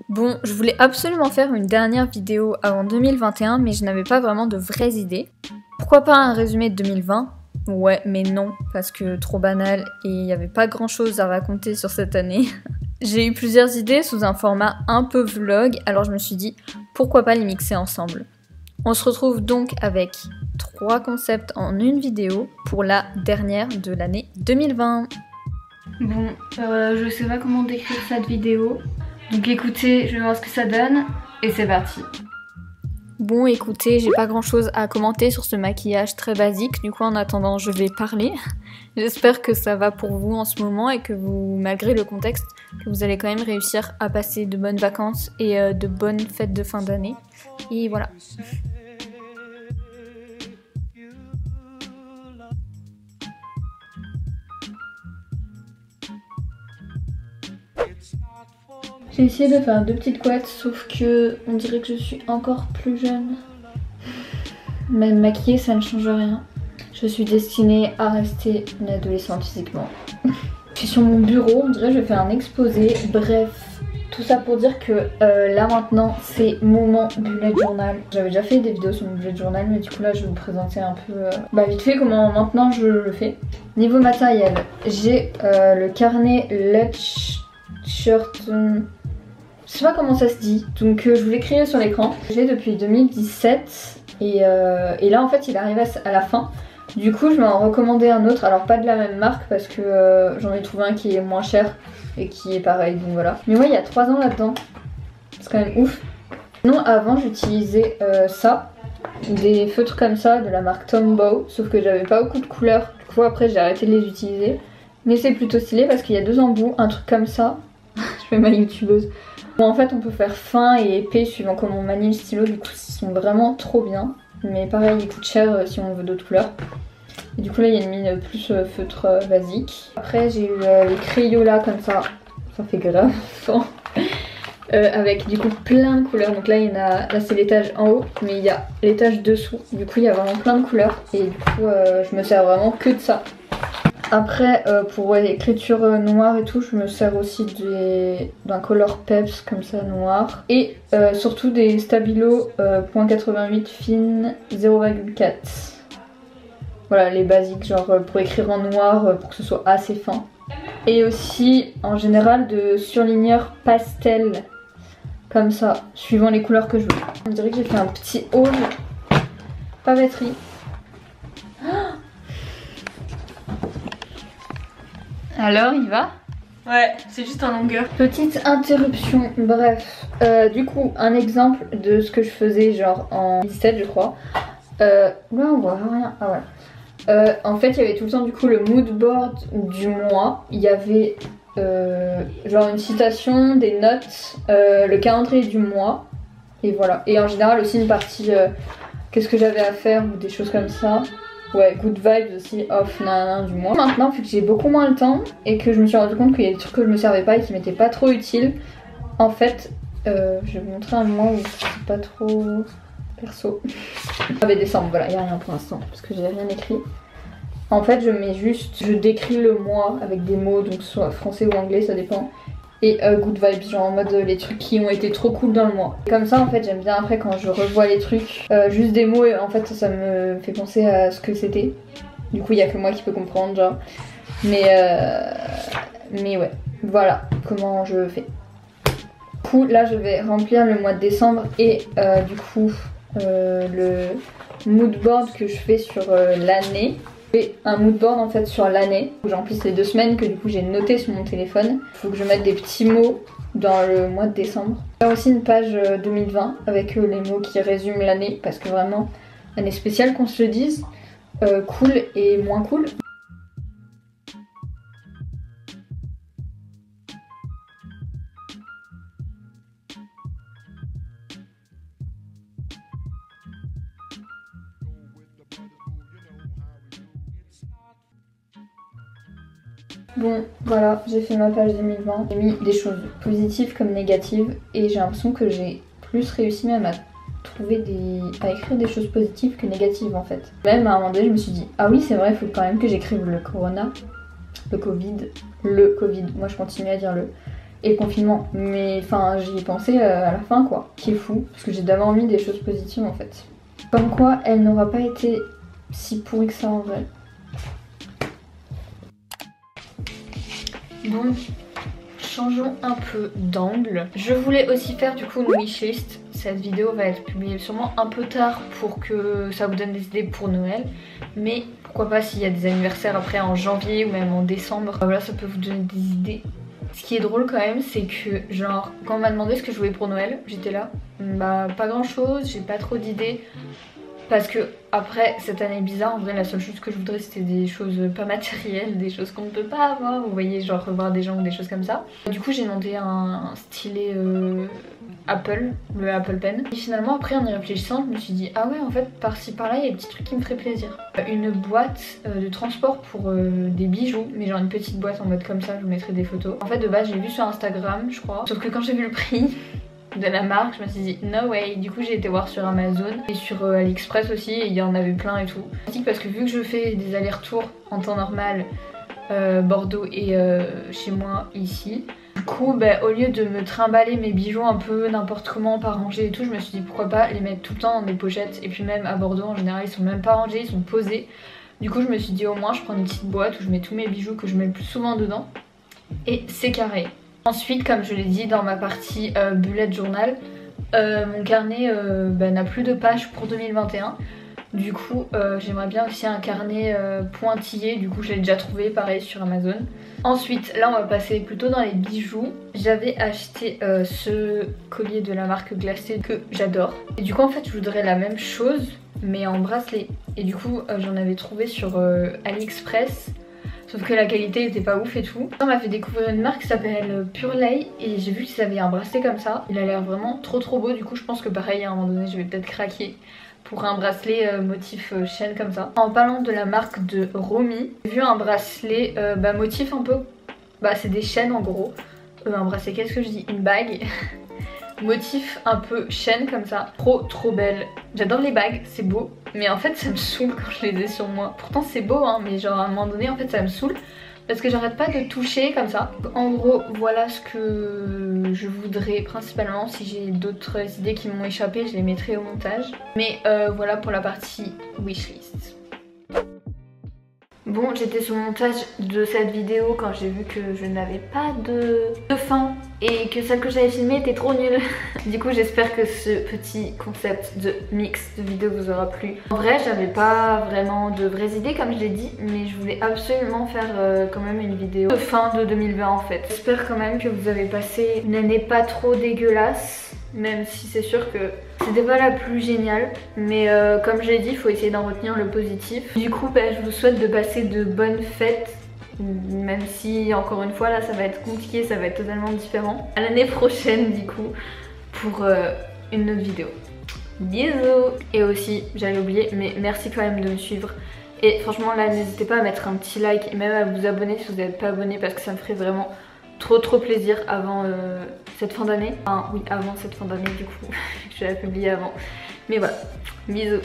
Bon, je voulais absolument faire une dernière vidéo avant 2021, mais je n'avais pas vraiment de vraies idées. Pourquoi pas un résumé de 2020? Ouais, mais non, parce que trop banal et il n'y avait pas grand chose à raconter sur cette année. J'ai eu plusieurs idées sous un format un peu vlog, alors je me suis dit pourquoi pas les mixer ensemble. On se retrouve donc avec 3 concepts en une vidéo pour la dernière de l'année 2020. Bon, je sais pas comment décrire cette vidéo, donc écoutez, je vais voir ce que ça donne et c'est parti. Bon, écoutez, j'ai pas grand chose à commenter sur ce maquillage très basique, du coup en attendant je vais parler. J'espère que ça va pour vous en ce moment et que vous, malgré le contexte, que vous allez quand même réussir à passer de bonnes vacances et de bonnes fêtes de fin d'année. Et voilà. J'ai essayé de faire 2 petites couettes, sauf que on dirait que je suis encore plus jeune. Même maquillée, ça ne change rien. Je suis destinée à rester une adolescente physiquement. Je suis sur mon bureau, on dirait que je vais faire un exposé. Bref, tout ça pour dire que là maintenant, c'est moment bullet journal. J'avais déjà fait des vidéos sur mon bullet journal, mais du coup là, je vais vous présenter un peu vite fait comment maintenant je le fais. Niveau matériel, j'ai le carnet Let's Shirt. Je sais pas comment ça se dit, donc je vous l'écrirai sur l'écran. J'ai depuis 2017 et là en fait il arrive à la fin. Du coup je vais en recommander un autre, alors pas de la même marque parce que j'en ai trouvé un qui est moins cher et qui est pareil, donc voilà. Mais ouais, il y a 3 ans là-dedans, c'est quand même ouf. Non, avant j'utilisais ça, des feutres comme ça de la marque Tombow, sauf que j'avais pas beaucoup de couleurs, du coup après j'ai arrêté de les utiliser. Mais c'est plutôt stylé parce qu'il y a 2 embouts, un truc comme ça. Je fais ma youtubeuse. Bon, en fait on peut faire fin et épais suivant comment on manie le stylo, du coup ils sont vraiment trop bien. Mais pareil ils coûtent cher si on veut d'autres couleurs. Et du coup là il y a une mine plus feutre basique. Après j'ai eu les Crayola comme ça fait grave fort. Avec du coup plein de couleurs, donc là il y en a, là c'est l'étage en haut mais il y a l'étage dessous. Du coup il y a vraiment plein de couleurs et du coup je me sers vraiment que de ça. Après pour l'écriture noire et tout, je me sers aussi d'un color peps comme ça noir. Et surtout des Stabilo .88 fine 0,4. Voilà les basiques, genre pour écrire en noir pour que ce soit assez fin. Et aussi en général de surligneurs pastel comme ça, suivant les couleurs que je veux. On dirait que j'ai fait un petit haul papeterie. Alors, il va? Ouais, c'est juste en longueur. Petite interruption, bref. Du coup, un exemple de ce que je faisais genre en 17 je crois. Là on voit rien. Ah voilà. En fait, il y avait tout le temps du coup le mood board du mois. Il y avait genre une citation, des notes, le calendrier du mois. Et voilà. Et en général aussi une partie qu'est-ce que j'avais à faire ou des choses comme ça. Ouais, good vibes aussi, off, nanana du mois. Maintenant, vu que j'ai beaucoup moins le temps et que je me suis rendu compte qu'il y a des trucs que je me servais pas et qui m'étaient pas trop utiles, en fait, je vais vous montrer un moment où c'est pas trop perso. J'avais décembre, voilà, il n'y a rien pour l'instant parce que j'ai rien écrit. En fait, je décris le mois avec des mots, donc soit français ou anglais, ça dépend. Et good vibes, genre en mode les trucs qui ont été trop cool dans le mois. Comme ça en fait j'aime bien après quand je revois les trucs, juste des mots et en fait ça me fait penser à ce que c'était. Du coup il y a que moi qui peux comprendre genre. Mais ouais, voilà comment je fais. Du coup là je vais remplir le mois de décembre et du coup le mood board que je fais sur l'année. J'ai un mood board en fait sur l'année où j'emplisse les 2 semaines que du coup j'ai noté sur mon téléphone. Il faut que je mette des petits mots dans le mois de décembre. J'ai aussi une page 2020 avec les mots qui résument l'année parce que vraiment année spéciale qu'on se le dise, cool et moins cool. Bon voilà, j'ai fait ma page 2020, j'ai mis des choses positives comme négatives et j'ai l'impression que j'ai plus réussi même à à écrire des choses positives que négatives en fait. Même à un moment donné je me suis dit ah oui c'est vrai, il faut quand même que j'écrive le corona, le Covid, moi je continue à dire le. et le confinement. Mais enfin, j'y ai pensé à la fin quoi. Qui est fou, parce que j'ai d'abord mis des choses positives en fait. Comme quoi, elle n'aura pas été si pourrie que ça en vrai. Bon, changeons un peu d'angle. Je voulais aussi faire du coup une wishlist. Cette vidéo va être publiée sûrement un peu tard pour que ça vous donne des idées pour Noël. Mais pourquoi pas s'il y a des anniversaires après en janvier ou même en décembre. Voilà, ça peut vous donner des idées. Ce qui est drôle quand même, c'est que genre quand on m'a demandé ce que je voulais pour Noël, j'étais là, bah pas grand chose, j'ai pas trop d'idées. Parce que après cette année bizarre, en vrai la seule chose que je voudrais c'était des choses pas matérielles, des choses qu'on ne peut pas avoir, vous voyez, genre revoir des gens ou des choses comme ça. Du coup j'ai demandé un stylet Apple, le Apple Pen. Et finalement après en y réfléchissant je me suis dit ah ouais en fait par-ci par-là il y a des petits trucs qui me feraient plaisir. Une boîte de transport pour des bijoux, mais genre une petite boîte en mode comme ça, je vous mettrai des photos. En fait de base j'ai vu sur Instagram je crois, sauf que quand j'ai vu le prix de la marque, je me suis dit no way. Du coup j'ai été voir sur Amazon et sur AliExpress aussi et il y en avait plein et tout. Parce que vu que je fais des allers-retours en temps normal Bordeaux et chez moi ici, du coup bah, au lieu de me trimballer mes bijoux un peu n'importe comment pas rangés et tout, je me suis dit pourquoi pas les mettre tout le temps dans des pochettes. Et puis même à Bordeaux en général ils sont même pas rangés, ils sont posés. Du coup je me suis dit au moins je prends une petite boîte où je mets tous mes bijoux que je mets le plus souvent dedans et c'est carré. Ensuite, comme je l'ai dit dans ma partie bullet journal, mon carnet n'a plus de pages pour 2021. Du coup, j'aimerais bien aussi un carnet pointillé. Du coup, je l'ai déjà trouvé, pareil, sur Amazon. Ensuite, là, on va passer plutôt dans les bijoux. J'avais acheté ce collier de la marque Glacé que j'adore. Et du coup, en fait, je voudrais la même chose, mais en bracelet. Et du coup, j'en avais trouvé sur AliExpress. Sauf que la qualité était pas ouf et tout. On m'a fait découvrir une marque qui s'appelle Pure Lay et j'ai vu qu'ils avaient un bracelet comme ça. Il a l'air vraiment trop beau, du coup je pense que pareil à un moment donné je vais peut-être craquer pour un bracelet motif chaîne comme ça. En parlant de la marque de Romy, j'ai vu un bracelet motif un peu, c'est des chaînes en gros. Un bracelet, qu'est-ce que je dis, une bague. Motif un peu chaîne comme ça, trop belle. J'adore les bagues, c'est beau, mais en fait ça me saoule quand je les ai sur moi. Pourtant c'est beau hein, mais genre à un moment donné en fait ça me saoule parce que j'arrête pas de toucher comme ça. En gros voilà ce que je voudrais principalement. Si j'ai d'autres idées qui m'ont échappé je les mettrai au montage. Mais voilà pour la partie wishlist. Bon, j'étais sur le montage de cette vidéo quand j'ai vu que je n'avais pas de fin et que celle que j'avais filmée était trop nulle. Du coup, j'espère que ce petit concept de mix de vidéo vous aura plu. En vrai, j'avais pas vraiment de vraies idées comme je l'ai dit, mais je voulais absolument faire quand même une vidéo de fin de 2020 en fait. J'espère quand même que vous avez passé une année pas trop dégueulasse, même si c'est sûr que c'était pas la plus géniale, mais comme je l'ai dit, il faut essayer d'en retenir le positif. Du coup, je vous souhaite de passer de bonnes fêtes, même si encore une fois là ça va être compliqué, ça va être totalement différent. À l'année prochaine du coup pour une autre vidéo. Bisous. Et aussi, j'allais oublier, mais merci quand même de me suivre. Et franchement là, n'hésitez pas à mettre un petit like et même à vous abonner si vous n'êtes pas abonné parce que ça me ferait vraiment trop plaisir avant cette fin d'année. Enfin oui, avant cette fin d'année du coup, je vais la publier avant. Mais voilà, bisous.